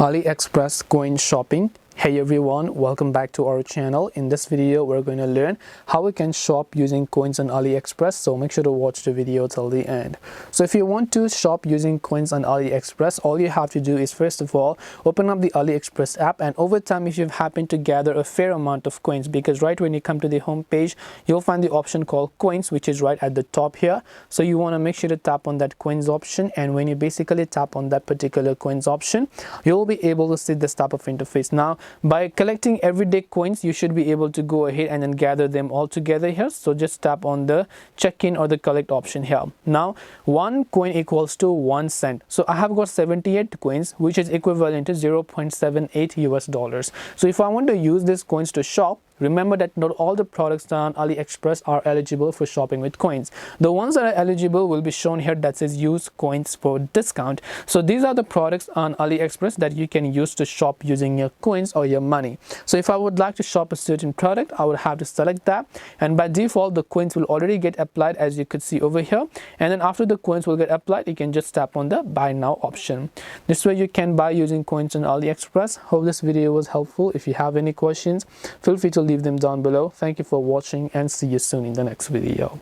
AliExpress coin shopping. Hey everyone, welcome back to our channel. In this video we're going to learn how we can shop using coins on AliExpress, so make sure to watch the video till the end. So if you want to shop using coins on AliExpress, all you have to do is first of all open up the AliExpress app, and over time if you've happened to gather a fair amount of coins, because right when you come to the home page you'll find the option called coins, which is right at the top here. So you want to make sure to tap on that coins option, and when you basically tap on that particular coins option you'll be able to see this type of interface. Now by collecting everyday coins you should be able to go ahead and then gather them all together here. So just tap on the check-in or the collect option here. Now one coin equals to 1 cent, so I have got 78 coins, which is equivalent to 0.78 US dollars. So if I want to use these coins to shop, remember that not all the products on AliExpress are eligible for shopping with coins. The ones that are eligible will be shown here that says use coins for discount. So these are the products on AliExpress that you can use to shop using your coins or your money. So if I would like to shop a certain product, I would have to select that, and by default the coins will already get applied, as you could see over here. And then after the coins will get applied, you can just tap on the buy now option. This way you can buy using coins on AliExpress. Hope this video was helpful. If you have any questions, feel free to leave them down below. Thank you for watching and see you soon in the next video.